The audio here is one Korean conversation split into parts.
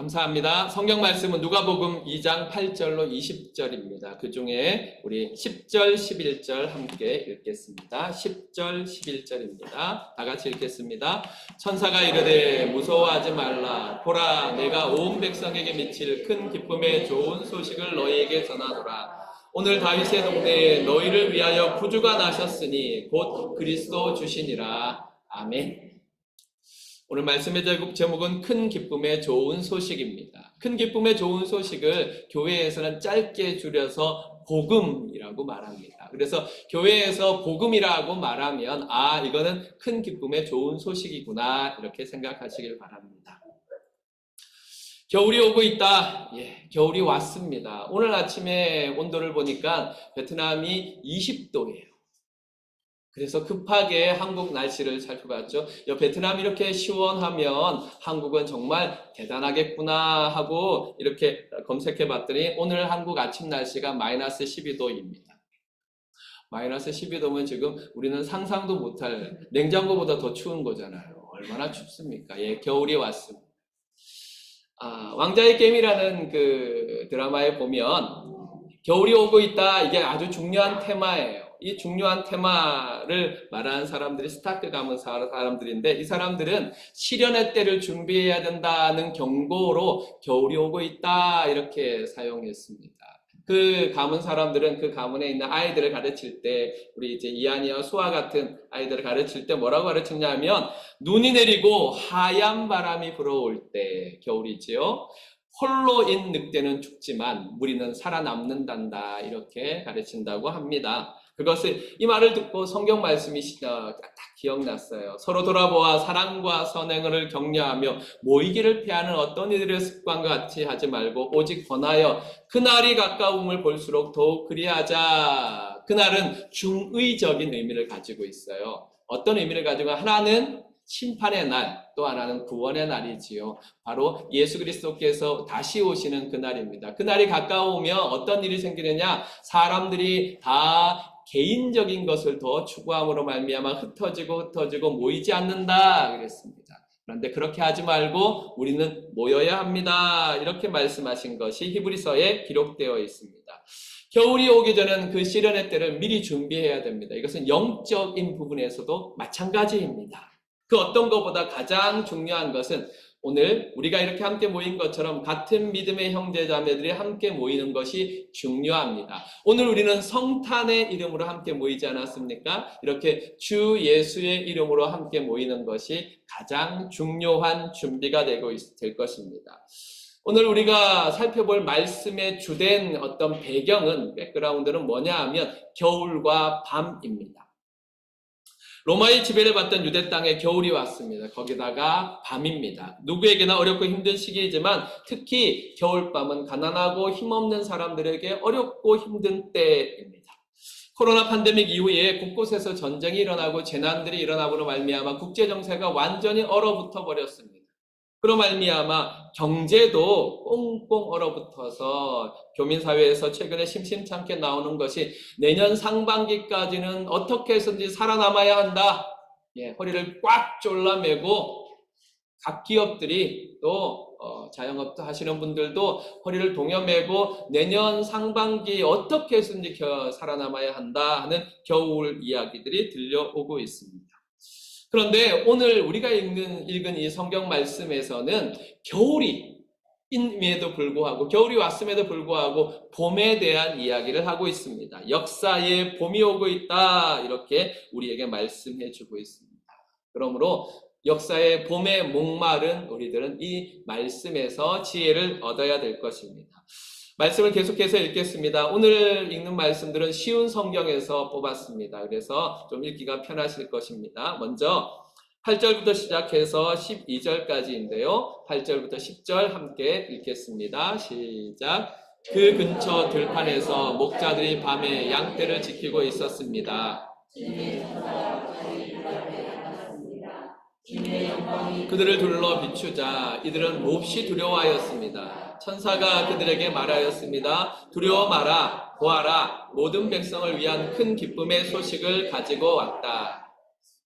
감사합니다. 성경 말씀은 누가복음 2장 8절로 20절입니다. 그 중에 우리 10절, 11절 함께 읽겠습니다. 10절, 11절입니다. 다 같이 읽겠습니다. 천사가 이르되 무서워하지 말라. 보라, 내가 온 백성에게 미칠 큰 기쁨의 좋은 소식을 너희에게 전하노라. 오늘 다윗의 동네에 너희를 위하여 구주가 나셨으니 곧 그리스도 주시니라. 아멘. 오늘 말씀의 제목은 큰 기쁨의 좋은 소식입니다. 큰 기쁨의 좋은 소식을 교회에서는 짧게 줄여서 복음이라고 말합니다. 그래서 교회에서 복음이라고 말하면 이거는 큰 기쁨의 좋은 소식이구나 이렇게 생각하시길 바랍니다. 겨울이 오고 있다. 겨울이 왔습니다. 오늘 아침에 온도를 보니까 베트남이 20도예요. 그래서 급하게 한국 날씨를 살펴봤죠. 베트남이 이렇게 시원하면 한국은 정말 대단하겠구나 하고 이렇게 검색해 봤더니 오늘 한국 아침 날씨가 마이너스 12도입니다. 마이너스 12도면 지금 우리는 상상도 못할 냉장고보다 더 추운 거잖아요. 얼마나 춥습니까? 겨울이 왔습니다. 왕자의 게임이라는 그 드라마에 보면 겨울이 오고 있다. 이게 아주 중요한 테마예요. 이 중요한 테마를 말하는 사람들이 스타크 가문 사람들인데 이 사람들은 시련의 때를 준비해야 된다는 경고로 겨울이 오고 있다 이렇게 사용했습니다. 그 가문 사람들은 그 가문에 있는 아이들을 가르칠 때 우리 이제 이한이와 수아 같은 아이들을 가르칠 때 뭐라고 가르쳤냐면 눈이 내리고 하얀 바람이 불어올 때 겨울이지요. 홀로인 늑대는 죽지만 무리는 살아남는단다 이렇게 가르친다고 합니다. 이 말을 듣고 성경 말씀이 딱 기억났어요. 서로 돌아보아 사랑과 선행을 격려하며 모이기를 피하는 어떤 이들의 습관과 같이 하지 말고 오직 권하여 그날이 가까움을 볼수록 더욱 그리하자. 그날은 중의적인 의미를 가지고 있어요. 어떤 의미를 가지고 하나는 심판의 날, 또 하나는 구원의 날이지요. 바로 예수 그리스도께서 다시 오시는 그날입니다. 그날이 가까우면 어떤 일이 생기느냐? 사람들이 다 개인적인 것을 더 추구함으로 말미암아 흩어지고 모이지 않는다 그랬습니다. 그런데 그렇게 하지 말고 우리는 모여야 합니다. 이렇게 말씀하신 것이 히브리서에 기록되어 있습니다. 겨울이 오기 전에는 그 시련의 때를 미리 준비해야 됩니다. 이것은 영적인 부분에서도 마찬가지입니다. 그 어떤 것보다 가장 중요한 것은 오늘 우리가 이렇게 함께 모인 것처럼 같은 믿음의 형제자매들이 함께 모이는 것이 중요합니다. 오늘 우리는 성탄의 이름으로 함께 모이지 않았습니까? 이렇게 주 예수의 이름으로 함께 모이는 것이 가장 중요한 준비가 될 것입니다. 오늘 우리가 살펴볼 말씀의 주된 어떤 배경은, 백그라운드는 뭐냐 하면 겨울과 밤입니다. 로마의 지배를 받던 유대 땅에 겨울이 왔습니다. 거기다가 밤입니다. 누구에게나 어렵고 힘든 시기이지만 특히 겨울밤은 가난하고 힘없는 사람들에게 어렵고 힘든 때입니다. 코로나 팬데믹 이후에 곳곳에서 전쟁이 일어나고 재난들이 일어나고로 말미암아 국제정세가 완전히 얼어붙어 버렸습니다. 그로 말미암아 경제도 꽁꽁 얼어붙어서 교민사회에서 최근에 심심찮게 나오는 것이 내년 상반기까지는 어떻게 해서든지 살아남아야 한다. 허리를 꽉 졸라매고 각 기업들이 또 자영업도 하시는 분들도 허리를 동여매고 내년 상반기 어떻게 해서든지 살아남아야 한다 하는 겨울 이야기들이 들려오고 있습니다. 그런데 오늘 우리가 읽은 이 성경 말씀에서는 겨울이 왔음에도 불구하고 봄에 대한 이야기를 하고 있습니다. 역사에 봄이 오고 있다 이렇게 우리에게 말씀해 주고 있습니다. 그러므로 역사의 봄에 목마른 우리들은 이 말씀에서 지혜를 얻어야 될 것입니다. 말씀을 계속해서 읽겠습니다. 오늘 읽는 말씀들은 쉬운 성경에서 뽑았습니다. 그래서 좀 읽기가 편하실 것입니다. 먼저 8절부터 시작해서 12절까지인데요. 8절부터 10절 함께 읽겠습니다. 시작. 그 근처 들판에서 목자들이 밤에 양떼를 지키고 있었습니다. 그들을 둘러 비추자 이들은 몹시 두려워하였습니다. 천사가 그들에게 말하였습니다. 두려워 마라. 보아라. 모든 백성을 위한 큰 기쁨의 소식을 가지고 왔다.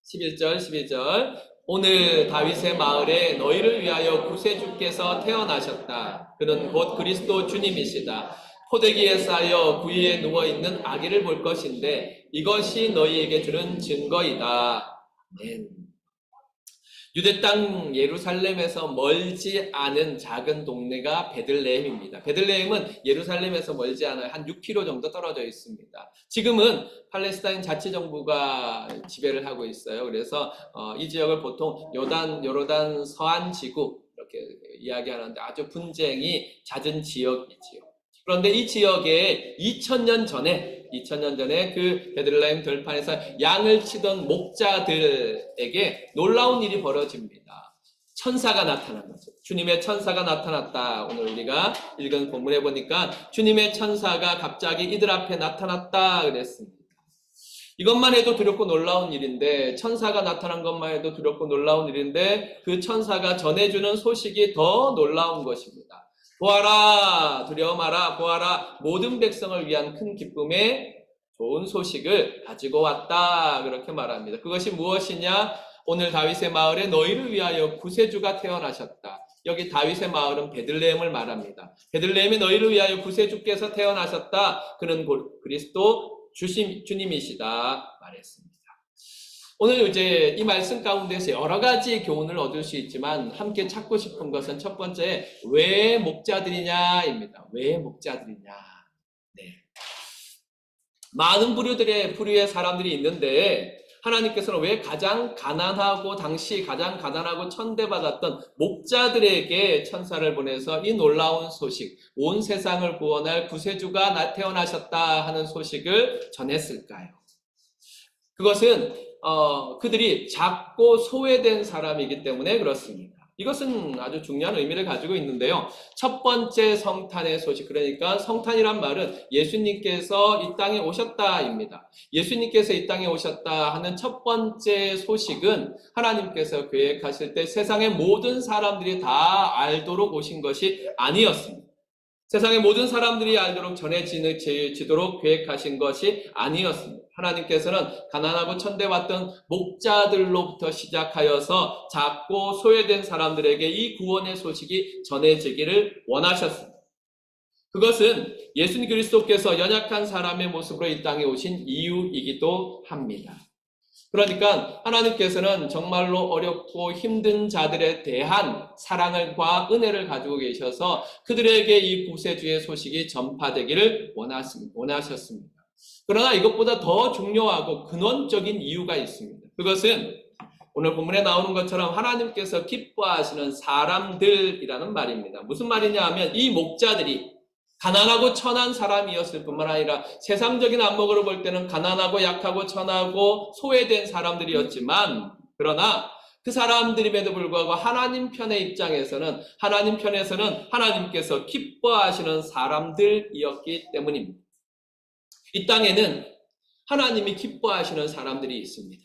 11절 12절 오늘 다윗의 마을에 너희를 위하여 구세주께서 태어나셨다. 그는 곧 그리스도 주님이시다. 포대기에 쌓여 구유에 누워있는 아기를 볼 것인데 이것이 너희에게 주는 증거이다. 아멘. 유대 땅 예루살렘에서 멀지 않은 작은 동네가 베들레헴입니다. 베들레헴은 예루살렘에서 멀지 않아요. 한 6km 정도 떨어져 있습니다. 지금은 팔레스타인 자치정부가 지배를 하고 있어요. 그래서 이 지역을 보통 요르단 서안 지구 이렇게 이야기하는데 아주 분쟁이 잦은 지역이지요. 그런데 이 지역에 2000년 전에 그 베들레헴 들판에서 양을 치던 목자들에게 놀라운 일이 벌어집니다. 천사가 나타난 거죠. 주님의 천사가 나타났다. 오늘 우리가 읽은 본문에 보니까 주님의 천사가 갑자기 이들 앞에 나타났다 그랬습니다. 이것만 해도 두렵고 놀라운 일인데, 천사가 나타난 것만 해도 두렵고 놀라운 일인데 그 천사가 전해주는 소식이 더 놀라운 것입니다. 보아라, 두려워 마라, 보아라, 모든 백성을 위한 큰 기쁨의 좋은 소식을 가지고 왔다 그렇게 말합니다. 그것이 무엇이냐? 오늘 다윗의 마을에 너희를 위하여 구세주가 태어나셨다. 여기 다윗의 마을은 베들레헴을 말합니다. 베들레헴에 너희를 위하여 구세주께서 태어나셨다. 그는 곧 그리스도 주님이시다 말했습니다. 오늘 이제 이 말씀 가운데서 여러 가지 교훈을 얻을 수 있지만 함께 찾고 싶은 것은 첫 번째, 왜 목자들이냐입니다. 왜 목자들이냐. 네. 많은 부류의 사람들이 있는데 하나님께서는 왜 가장 가난하고 당시 가장 가난하고 천대받았던 목자들에게 천사를 보내서 이 놀라운 소식, 온 세상을 구원할 구세주가 태어나셨다 하는 소식을 전했을까요? 그것은 그들이 작고 소외된 사람이기 때문에 그렇습니다. 이것은 아주 중요한 의미를 가지고 있는데요. 첫 번째 성탄의 소식, 그러니까 성탄이란 말은 예수님께서 이 땅에 오셨다입니다. 예수님께서 이 땅에 오셨다 하는 첫 번째 소식은 하나님께서 계획하실 때 세상의 모든 사람들이 다 알도록 오신 것이 아니었습니다. 세상의 모든 사람들이 알도록 전해지도록 계획하신 것이 아니었습니다. 하나님께서는 가난하고 천대받던 목자들로부터 시작하여서 작고 소외된 사람들에게 이 구원의 소식이 전해지기를 원하셨습니다. 그것은 예수님 그리스도께서 연약한 사람의 모습으로 이 땅에 오신 이유이기도 합니다. 그러니까 하나님께서는 정말로 어렵고 힘든 자들에 대한 사랑과 은혜를 가지고 계셔서 그들에게 이 구세주의 소식이 전파되기를 원하셨습니다. 그러나 이것보다 더 중요하고 근원적인 이유가 있습니다. 그것은 오늘 본문에 나오는 것처럼 하나님께서 기뻐하시는 사람들이라는 말입니다. 무슨 말이냐 하면 이 목자들이 가난하고 천한 사람이었을 뿐만 아니라 세상적인 안목으로 볼 때는 가난하고 약하고 천하고 소외된 사람들이었지만, 그러나 그 사람들임에도 불구하고 하나님 편의 입장에서는, 하나님 편에서는 하나님께서 기뻐하시는 사람들이었기 때문입니다. 이 땅에는 하나님이 기뻐하시는 사람들이 있습니다.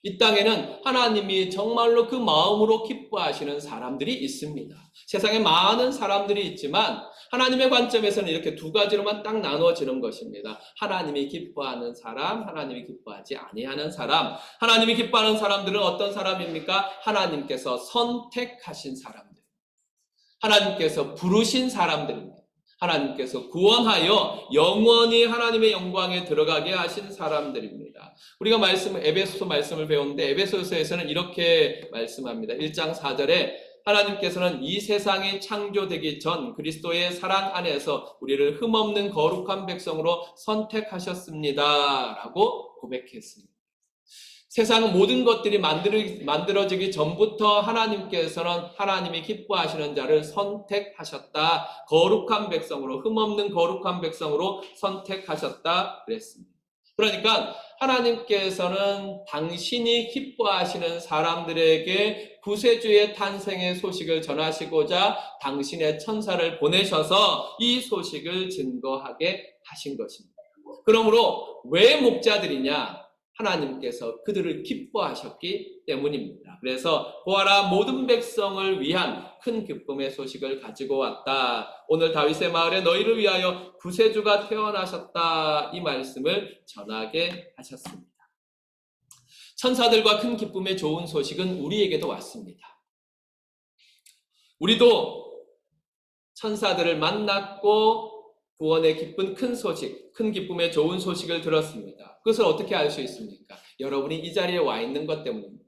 이 땅에는 하나님이 정말로 그 마음으로 기뻐하시는 사람들이 있습니다. 세상에 많은 사람들이 있지만 하나님의 관점에서는 이렇게 두 가지로만 딱 나누어지는 것입니다. 하나님이 기뻐하는 사람, 하나님이 기뻐하지 아니하는 사람. 하나님이 기뻐하는 사람들은 어떤 사람입니까? 하나님께서 선택하신 사람들, 하나님께서 부르신 사람들입니다. 하나님께서 구원하여 영원히 하나님의 영광에 들어가게 하신 사람들입니다. 우리가 에베소서 말씀을 배웠는데 에베소서에서는 이렇게 말씀합니다. 1장 4절에 하나님께서는 이 세상이 창조되기 전 그리스도의 사랑 안에서 우리를 흠없는 거룩한 백성으로 선택하셨습니다 라고 고백했습니다. 세상 모든 것들이 만들어지기 전부터 하나님께서는 하나님이 기뻐하시는 자를 선택하셨다. 거룩한 백성으로, 흠없는 거룩한 백성으로 선택하셨다 그랬습니다. 그러니까 하나님께서는 당신이 기뻐하시는 사람들에게 구세주의 탄생의 소식을 전하시고자 당신의 천사를 보내셔서 이 소식을 증거하게 하신 것입니다. 그러므로 왜 목자들이냐? 하나님께서 그들을 기뻐하셨기 때문입니다. 그래서 보아라, 모든 백성을 위한 큰 기쁨의 소식을 가지고 왔다. 오늘 다윗의 마을에 너희를 위하여 구세주가 태어나셨다. 이 말씀을 전하게 하셨습니다. 천사들과 큰 기쁨의 좋은 소식은 우리에게도 왔습니다. 우리도 천사들을 만났고 구원의 기쁜 큰 소식, 큰 기쁨의 좋은 소식을 들었습니다. 그것을 어떻게 알 수 있습니까? 여러분이 이 자리에 와 있는 것 때문입니다.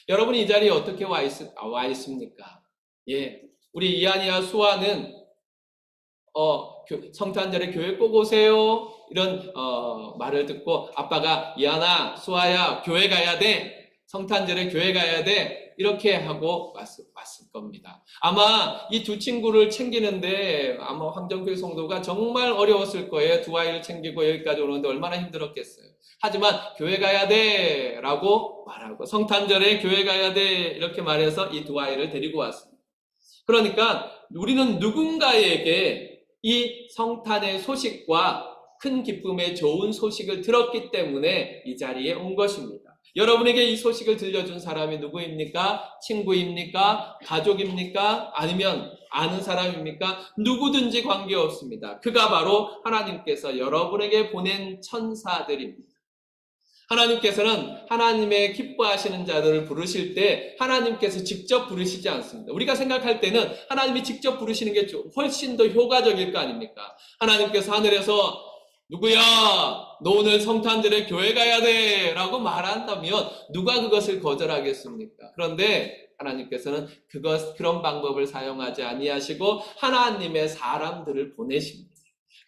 여러분이 이 자리에 어떻게 와 있습니까? 예, 우리 이한이와 수아는 성탄절에 교회 꼭 오세요. 이런 말을 듣고 아빠가 이한아, 수아야, 교회 가야 돼. 성탄절에 교회 가야 돼. 이렇게 하고 왔을 겁니다. 아마 이 두 친구를 챙기는데 아마 황정필 성도가 정말 어려웠을 거예요. 두 아이를 챙기고 여기까지 오는데 얼마나 힘들었겠어요. 하지만 교회 가야 돼 라고 말하고 성탄절에 교회 가야 돼 이렇게 말해서 이 두 아이를 데리고 왔습니다. 그러니까 우리는 누군가에게 이 성탄의 소식과 큰 기쁨의 좋은 소식을 들었기 때문에 이 자리에 온 것입니다. 여러분에게 이 소식을 들려준 사람이 누구입니까? 친구입니까? 가족입니까? 아니면 아는 사람입니까? 누구든지 관계없습니다. 그가 바로 하나님께서 여러분에게 보낸 천사들입니다. 하나님께서는 하나님의 기뻐하시는 자들을 부르실 때 하나님께서 직접 부르시지 않습니다. 우리가 생각할 때는 하나님이 직접 부르시는 게 훨씬 더 효과적일 거 아닙니까? 하나님께서 하늘에서 누구야? 너 오늘 성탄절에 교회 가야 돼 라고 말한다면 누가 그것을 거절하겠습니까? 그런데 하나님께서는 그런 방법을 사용하지 아니하시고 하나님의 사람들을 보내십니다.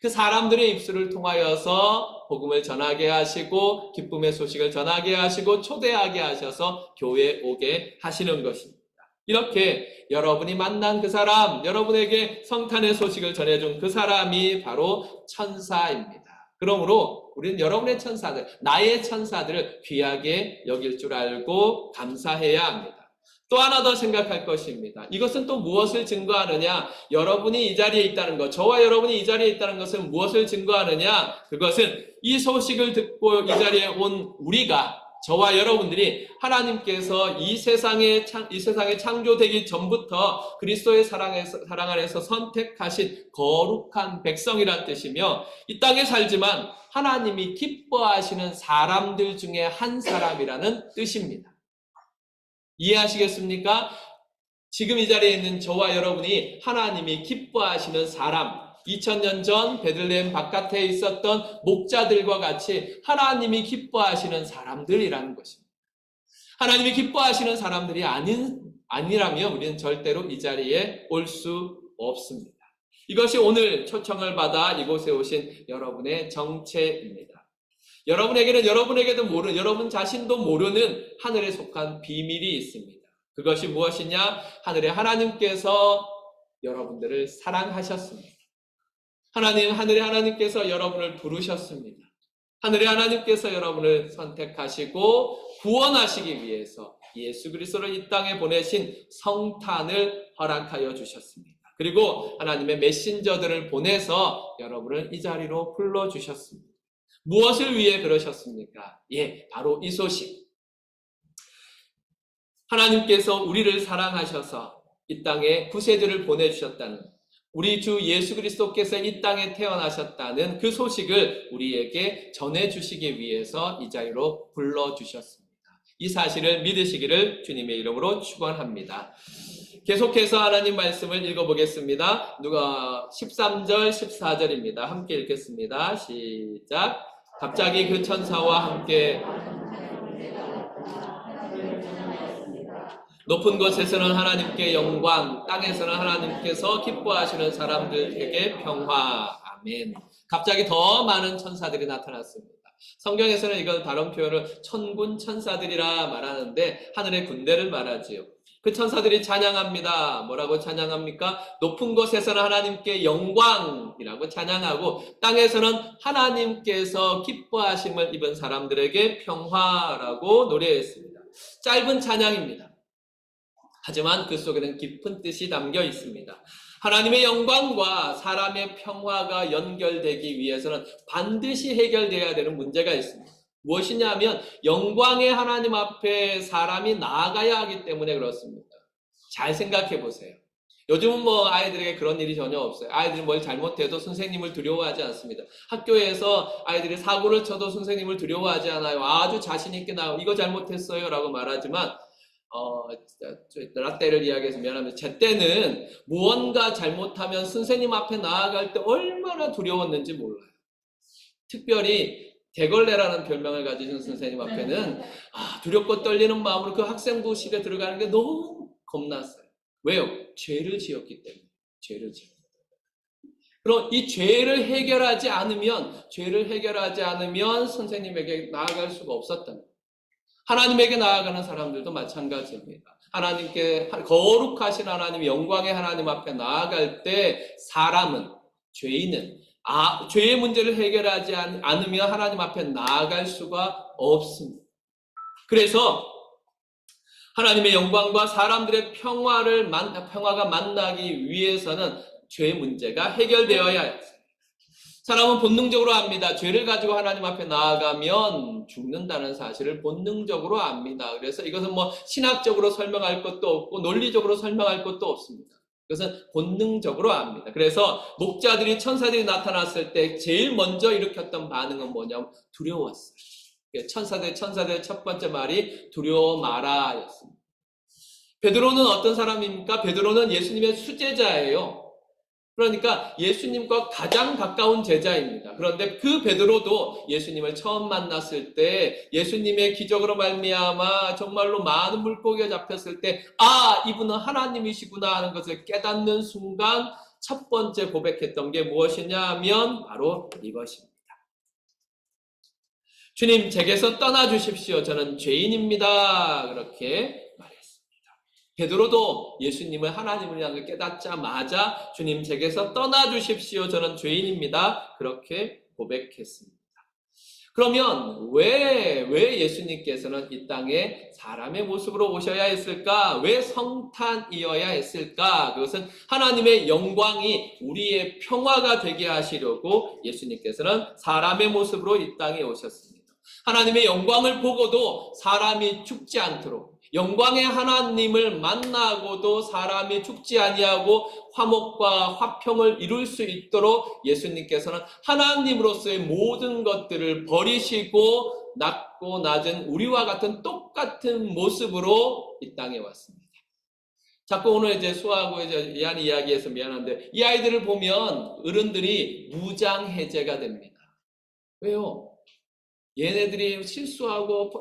그 사람들의 입술을 통하여서 복음을 전하게 하시고 기쁨의 소식을 전하게 하시고 초대하게 하셔서 교회에 오게 하시는 것입니다. 이렇게 여러분이 만난 그 사람, 여러분에게 성탄의 소식을 전해준 그 사람이 바로 천사입니다. 그러므로 우리는 여러분의 천사들, 나의 천사들을 귀하게 여길 줄 알고 감사해야 합니다. 또 하나 더 생각할 것입니다. 이것은 또 무엇을 증거하느냐? 여러분이 이 자리에 있다는 것, 저와 여러분이 이 자리에 있다는 것은 무엇을 증거하느냐? 그것은 이 소식을 듣고 이 자리에 온 우리가, 저와 여러분들이 하나님께서 이 세상에 창조되기 전부터 그리스도의 사랑 안에서 선택하신 거룩한 백성이란 뜻이며 이 땅에 살지만 하나님이 기뻐하시는 사람들 중에 한 사람이라는 뜻입니다. 이해하시겠습니까? 지금 이 자리에 있는 저와 여러분이 하나님이 기뻐하시는 사람, 2000년 전 베들레헴 바깥에 있었던 목자들과 같이 하나님이 기뻐하시는 사람들이라는 것입니다. 하나님이 기뻐하시는 사람들이 아니라면 우리는 절대로 이 자리에 올 수 없습니다. 이것이 오늘 초청을 받아 이곳에 오신 여러분의 정체입니다. 여러분에게는 여러분 자신도 모르는 하늘에 속한 비밀이 있습니다. 그것이 무엇이냐? 하늘의 하나님께서 여러분들을 사랑하셨습니다. 하늘의 하나님께서 여러분을 부르셨습니다. 하늘의 하나님께서 여러분을 선택하시고 구원하시기 위해서 예수 그리스도를 이 땅에 보내신 성탄을 허락하여 주셨습니다. 그리고 하나님의 메신저들을 보내서 여러분을 이 자리로 불러주셨습니다. 무엇을 위해 그러셨습니까? 바로 이 소식. 하나님께서 우리를 사랑하셔서 이 땅에 구세주를 보내주셨다는, 우리 주 예수 그리스도께서 이 땅에 태어나셨다는 그 소식을 우리에게 전해주시기 위해서 이 자리로 불러주셨습니다. 이 사실을 믿으시기를 주님의 이름으로 축원합니다. 계속해서 하나님 말씀을 읽어보겠습니다. 누가 13절 14절입니다. 함께 읽겠습니다. 시작. 갑자기 그 천사와 함께 높은 곳에서는 하나님께 영광, 땅에서는 하나님께서 기뻐하시는 사람들에게 평화. 아멘. 갑자기 더 많은 천사들이 나타났습니다. 성경에서는 이걸 다른 표현을 천군 천사들이라 말하는데 하늘의 군대를 말하지요. 그 천사들이 찬양합니다. 뭐라고 찬양합니까? 높은 곳에서는 하나님께 영광이라고 찬양하고 땅에서는 하나님께서 기뻐하심을 입은 사람들에게 평화라고 노래했습니다. 짧은 찬양입니다. 하지만 그 속에는 깊은 뜻이 담겨 있습니다. 하나님의 영광과 사람의 평화가 연결되기 위해서는 반드시 해결되어야 되는 문제가 있습니다. 무엇이냐 하면 영광의 하나님 앞에 사람이 나아가야 하기 때문에 그렇습니다. 잘 생각해 보세요. 요즘은 뭐 아이들에게 그런 일이 전혀 없어요. 아이들이 뭘 잘못해도 선생님을 두려워하지 않습니다. 학교에서 아이들이 사고를 쳐도 선생님을 두려워하지 않아요. 아주 자신 있게 나 이거 잘못했어요 라고 말하지만 라떼를 이야기해서 미안합니다. 제 때는 무언가 잘못하면 선생님 앞에 나아갈 때 얼마나 두려웠는지 몰라요. 특별히 대걸레라는 별명을 가지신 선생님 앞에는 두렵고 떨리는 마음으로 그 학생부실에 들어가는 게 너무 겁났어요. 왜요? 죄를 지었기 때문에. 죄를 지었기 때문에. 그럼 이 죄를 해결하지 않으면 선생님에게 나아갈 수가 없었던 거예요. 하나님에게 나아가는 사람들도 마찬가지입니다. 하나님께 거룩하신 하나님, 영광의 하나님 앞에 나아갈 때 죄인은 죄의 문제를 해결하지 않으면 하나님 앞에 나아갈 수가 없습니다. 그래서 하나님의 영광과 사람들의 평화가 만나기 위해서는 죄의 문제가 해결되어야 해요. 사람은 본능적으로 압니다. 죄를 가지고 하나님 앞에 나아가면 죽는다는 사실을 본능적으로 압니다. 그래서 이것은 뭐 신학적으로 설명할 것도 없고 논리적으로 설명할 것도 없습니다. 그것은 본능적으로 압니다. 그래서 목자들이 천사들이 나타났을 때 제일 먼저 일으켰던 반응은 뭐냐면 두려웠어요. 천사들 첫 번째 말이 두려워 마라 였습니다. 베드로는 어떤 사람입니까? 베드로는 예수님의 수제자예요. 그러니까 예수님과 가장 가까운 제자입니다. 그런데 그 베드로도 예수님을 처음 만났을 때 예수님의 기적으로 말미암아 정말로 많은 물고기가 잡혔을 때 이분은 하나님이시구나 하는 것을 깨닫는 순간 첫 번째 고백했던 게 무엇이냐 하면 바로 이것입니다. 주님, 제게서 떠나주십시오. 저는 죄인입니다. 그렇게 말했습니다. 베드로도 예수님을 하나님을 깨닫자마자 주님, 제게서 떠나주십시오. 저는 죄인입니다. 그렇게 고백했습니다. 그러면 왜 예수님께서는 이 땅에 사람의 모습으로 오셔야 했을까? 왜 성탄이어야 했을까? 그것은 하나님의 영광이 우리의 평화가 되게 하시려고 예수님께서는 사람의 모습으로 이 땅에 오셨습니다. 하나님의 영광을 보고도 사람이 죽지 않도록, 영광의 하나님을 만나고도 사람이 죽지 아니하고 화목과 화평을 이룰 수 있도록 예수님께서는 하나님으로서의 모든 것들을 버리시고 낮고 낮은 우리와 같은 똑같은 모습으로 이 땅에 왔습니다. 자꾸 오늘 이제 수아하고 이한 이야기해서 미안한데 이 아이들을 보면 어른들이 무장해제가 됩니다. 왜요? 얘네들이 실수하고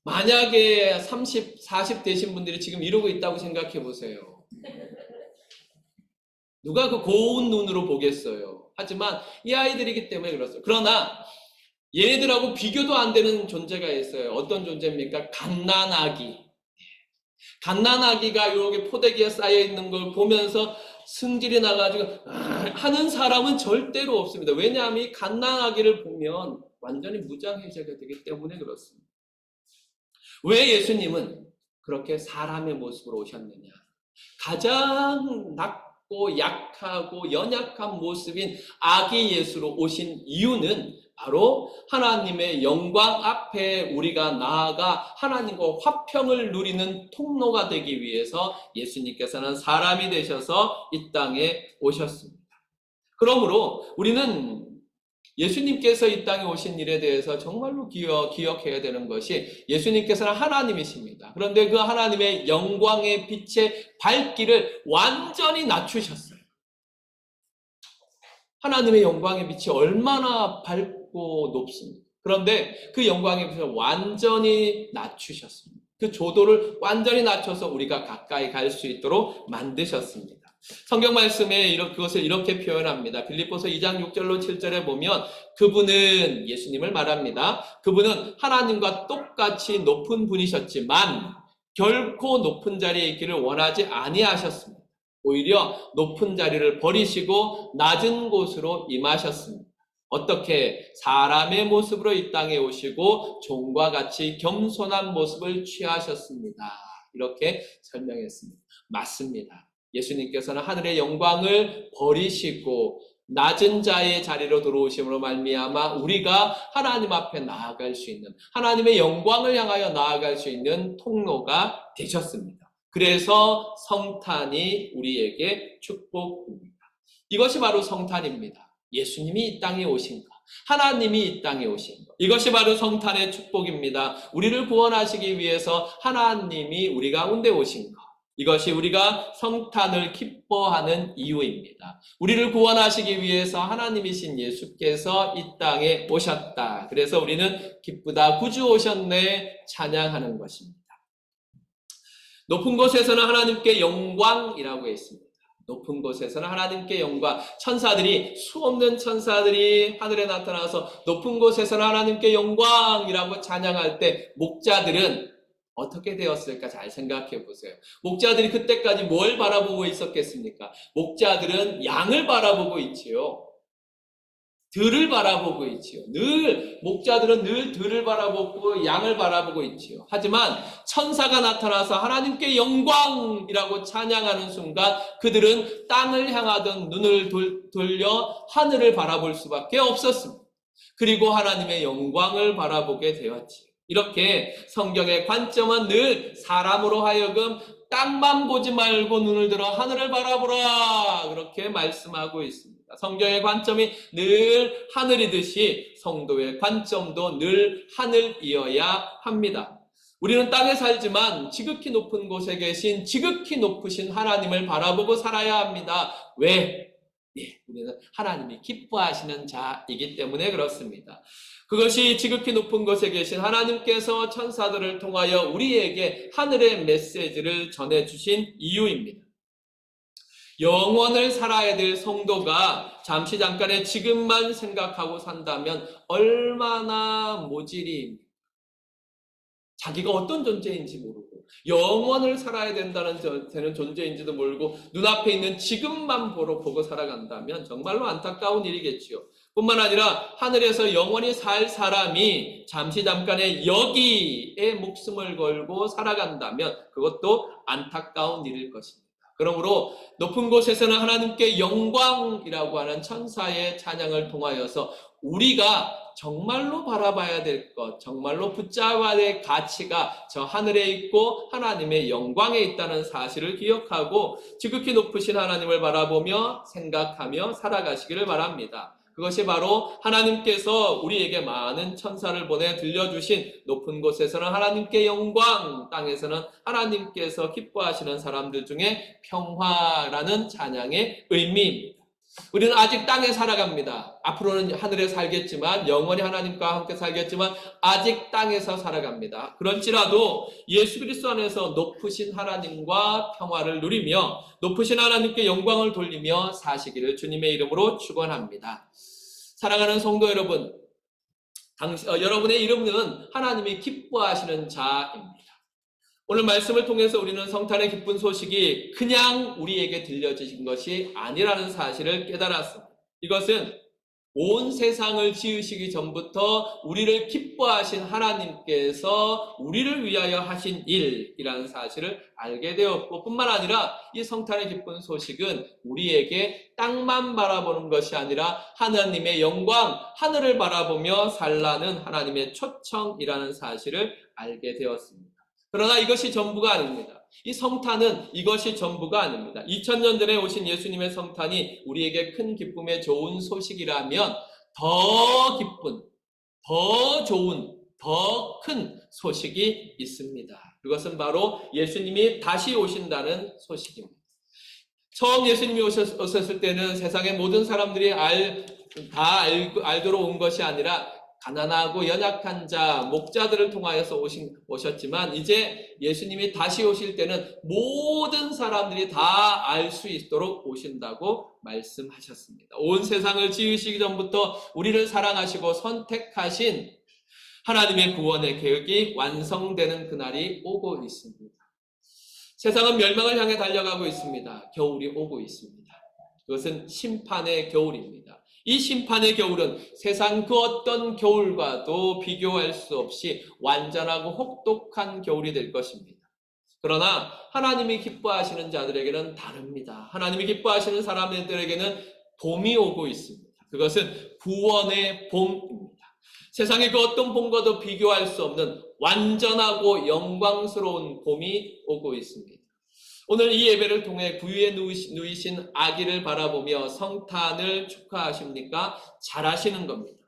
만약에 30, 40 되신 분들이 지금 이러고 있다고 생각해 보세요. 누가 그 고운 눈으로 보겠어요. 하지만 이 아이들이기 때문에 그렇습니다. 그러나 얘네들하고 비교도 안 되는 존재가 있어요. 어떤 존재입니까? 갓난아기. 갓난아기가 이렇게 포대기에 쌓여 있는 걸 보면서 승질이 나가지고 하는 사람은 절대로 없습니다. 왜냐하면 이 갓난아기를 보면 완전히 무장해제가 되기 때문에 그렇습니다. 왜 예수님은 그렇게 사람의 모습으로 오셨느냐? 가장 낮고 약하고 연약한 모습인 아기 예수로 오신 이유는 바로 하나님의 영광 앞에 우리가 나아가 하나님과 화평을 누리는 통로가 되기 위해서 예수님께서는 사람이 되셔서 이 땅에 오셨습니다. 그러므로 우리는 예수님께서 이 땅에 오신 일에 대해서 정말로 기억해야 되는 것이 예수님께서는 하나님이십니다. 그런데 그 하나님의 영광의 빛의 밝기를 완전히 낮추셨어요. 하나님의 영광의 빛이 얼마나 밝고 높습니까? 그런데 그 영광의 빛을 완전히 낮추셨습니다. 그 조도를 완전히 낮춰서 우리가 가까이 갈 수 있도록 만드셨습니다. 성경 말씀에 그것을 이렇게 표현합니다. 빌립보서 2장 6절로 7절에 보면 그분은 예수님을 말합니다. 그분은 하나님과 똑같이 높은 분이셨지만 결코 높은 자리에 있기를 원하지 아니하셨습니다. 오히려 높은 자리를 버리시고 낮은 곳으로 임하셨습니다. 어떻게? 사람의 모습으로 이 땅에 오시고 종과 같이 겸손한 모습을 취하셨습니다. 이렇게 설명했습니다. 맞습니다. 예수님께서는 하늘의 영광을 버리시고 낮은 자의 자리로 들어오심으로 말미암아 우리가 하나님 앞에 나아갈 수 있는, 하나님의 영광을 향하여 나아갈 수 있는 통로가 되셨습니다. 그래서 성탄이 우리에게 축복입니다. 이것이 바로 성탄입니다. 예수님이 이 땅에 오신 것, 하나님이 이 땅에 오신 것, 이것이 바로 성탄의 축복입니다. 우리를 구원하시기 위해서 하나님이 우리 가운데 오신 것, 이것이 우리가 성탄을 기뻐하는 이유입니다. 우리를 구원하시기 위해서 하나님이신 예수께서 이 땅에 오셨다. 그래서 우리는 기쁘다, 구주 오셨네 찬양하는 것입니다. 높은 곳에서는 하나님께 영광이라고 했습니다. 높은 곳에서는 하나님께 영광, 천사들이, 수없는 천사들이 하늘에 나타나서 높은 곳에서는 하나님께 영광이라고 찬양할 때 목자들은 어떻게 되었을까 잘 생각해 보세요. 목자들이 그때까지 뭘 바라보고 있었겠습니까? 목자들은 양을 바라보고 있지요. 들을 바라보고 있지요. 목자들은 늘 들을 바라보고 양을 바라보고 있지요. 하지만 천사가 나타나서 하나님께 영광이라고 찬양하는 순간 그들은 땅을 향하던 눈을 돌려 하늘을 바라볼 수밖에 없었습니다. 그리고 하나님의 영광을 바라보게 되었지요. 이렇게 성경의 관점은 늘 사람으로 하여금 땅만 보지 말고 눈을 들어 하늘을 바라보라, 그렇게 말씀하고 있습니다. 성경의 관점이 늘 하늘이듯이 성도의 관점도 늘 하늘이어야 합니다. 우리는 땅에 살지만 지극히 높은 곳에 계신 지극히 높으신 하나님을 바라보고 살아야 합니다. 왜? 우리는 하나님이 기뻐하시는 자이기 때문에 그렇습니다. 그것이 지극히 높은 곳에 계신 하나님께서 천사들을 통하여 우리에게 하늘의 메시지를 전해주신 이유입니다. 영원을 살아야 될 성도가 잠시 잠깐의 지금만 생각하고 산다면 얼마나 모질입니까? 자기가 어떤 존재인지 모르고 영원을 살아야 되는 존재인지도 모르고 눈앞에 있는 지금만 보고 살아간다면 정말로 안타까운 일이겠지요. 뿐만 아니라 하늘에서 영원히 살 사람이 잠시 잠깐의 여기에 목숨을 걸고 살아간다면 그것도 안타까운 일일 것입니다. 그러므로 높은 곳에서는 하나님께 영광이라고 하는 천사의 찬양을 통하여서 우리가 정말로 바라봐야 될 것, 정말로 붙잡아야 될 가치가 저 하늘에 있고 하나님의 영광에 있다는 사실을 기억하고 지극히 높으신 하나님을 바라보며 생각하며 살아가시기를 바랍니다. 그것이 바로 하나님께서 우리에게 많은 천사를 보내 들려주신 높은 곳에서는 하나님께 영광, 땅에서는 하나님께서 기뻐하시는 사람들 중에 평화라는 찬양의 의미입니다. 우리는 아직 땅에 살아갑니다. 앞으로는 하늘에 살겠지만, 영원히 하나님과 함께 살겠지만 아직 땅에서 살아갑니다. 그럴지라도 예수 그리스도 안에서 높으신 하나님과 평화를 누리며 높으신 하나님께 영광을 돌리며 사시기를 주님의 이름으로 축원합니다. 사랑하는 성도 여러분, 여러분의 이름은 하나님이 기뻐하시는 자입니다. 오늘 말씀을 통해서 우리는 성탄의 기쁜 소식이 그냥 우리에게 들려주신 것이 아니라는 사실을 깨달았습니다. 이것은 온 세상을 지으시기 전부터 우리를 기뻐하신 하나님께서 우리를 위하여 하신 일이라는 사실을 알게 되었고, 뿐만 아니라 이 성탄의 기쁜 소식은 우리에게 땅만 바라보는 것이 아니라 하나님의 영광, 하늘을 바라보며 살라는 하나님의 초청이라는 사실을 알게 되었습니다. 그러나 이것이 전부가 아닙니다. 이 성탄은 이것이 전부가 아닙니다. 2000년 전에 오신 예수님의 성탄이 우리에게 큰 기쁨의 좋은 소식이라면 더 기쁜, 더 좋은, 더 큰 소식이 있습니다. 그것은 바로 예수님이 다시 오신다는 소식입니다. 처음 예수님이 오셨을 때는 세상의 모든 사람들이 알도록 온 것이 아니라 가난하고 연약한 자, 목자들을 통하여서 오셨지만 이제 예수님이 다시 오실 때는 모든 사람들이 다 알 수 있도록 오신다고 말씀하셨습니다. 온 세상을 지으시기 전부터 우리를 사랑하시고 선택하신 하나님의 구원의 계획이 완성되는 그날이 오고 있습니다. 세상은 멸망을 향해 달려가고 있습니다. 겨울이 오고 있습니다. 그것은 심판의 겨울입니다. 이 심판의 겨울은 세상 그 어떤 겨울과도 비교할 수 없이 완전하고 혹독한 겨울이 될 것입니다. 그러나 하나님이 기뻐하시는 자들에게는 다릅니다. 하나님이 기뻐하시는 사람들에게는 봄이 오고 있습니다. 그것은 구원의 봄입니다. 세상의 그 어떤 봄과도 비교할 수 없는 완전하고 영광스러운 봄이 오고 있습니다. 오늘 이 예배를 통해 구유에 누이신 아기를 바라보며 성탄을 축하하십니까? 잘하시는 겁니다.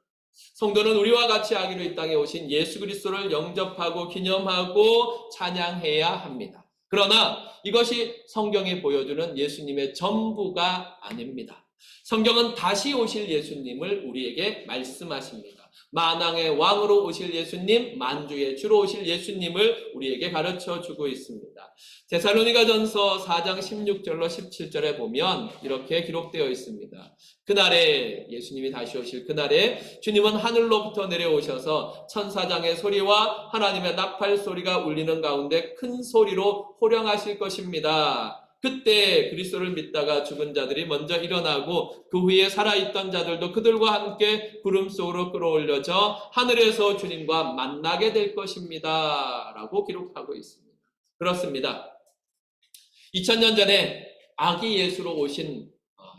성도는 우리와 같이 아기로 이 땅에 오신 예수 그리스도를 영접하고 기념하고 찬양해야 합니다. 그러나 이것이 성경이 보여주는 예수님의 전부가 아닙니다. 성경은 다시 오실 예수님을 우리에게 말씀하십니다. 만왕의 왕으로 오실 예수님, 만주의 주로 오실 예수님을 우리에게 가르쳐 주고 있습니다. 데살로니가전서 4장 16절로 17절에 보면 이렇게 기록되어 있습니다. 그날에 예수님이 다시 오실 그날에 주님은 하늘로부터 내려오셔서 천사장의 소리와 하나님의 나팔 소리가 울리는 가운데 큰 소리로 호령하실 것입니다. 그때 그리스도를 믿다가 죽은 자들이 먼저 일어나고 그 후에 살아있던 자들도 그들과 함께 구름 속으로 끌어올려져 하늘에서 주님과 만나게 될 것입니다. 라고 기록하고 있습니다. 그렇습니다. 2000년 전에 아기 예수로 오신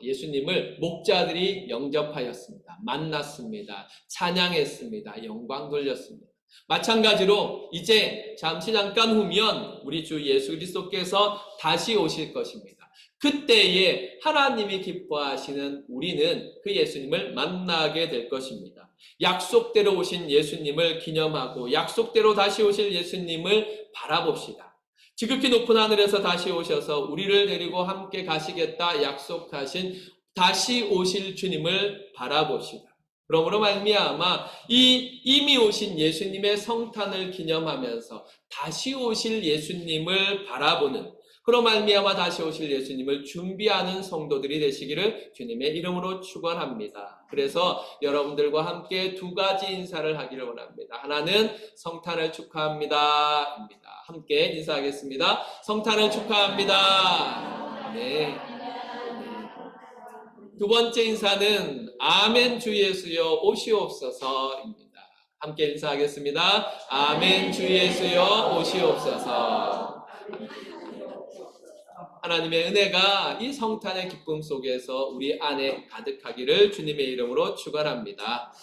예수님을 목자들이 영접하였습니다. 만났습니다. 찬양했습니다. 영광 돌렸습니다. 마찬가지로 이제 잠깐 후면 우리 주 예수 그리스도께서 다시 오실 것입니다. 그때에 하나님이 기뻐하시는 우리는 그 예수님을 만나게 될 것입니다. 약속대로 오신 예수님을 기념하고 약속대로 다시 오실 예수님을 바라봅시다. 지극히 높은 하늘에서 다시 오셔서 우리를 데리고 함께 가시겠다 약속하신 다시 오실 주님을 바라봅시다. 그러므로 말미암아 이미 오신 예수님의 성탄을 기념하면서 다시 오실 예수님을 바라보는 그로 말미암아 다시 오실 예수님을 준비하는 성도들이 되시기를 주님의 이름으로 축원합니다. 그래서 여러분들과 함께 두 가지 인사를 하기를 원합니다. 하나는 성탄을 축하합니다. 함께 인사하겠습니다. 성탄을 축하합니다. 네. 두 번째 인사는 아멘 주 예수여 오시옵소서입니다. 함께 인사하겠습니다. 아멘 주 예수여 오시옵소서. 하나님의 은혜가 이 성탄의 기쁨 속에서 우리 안에 가득하기를 주님의 이름으로 축원합니다.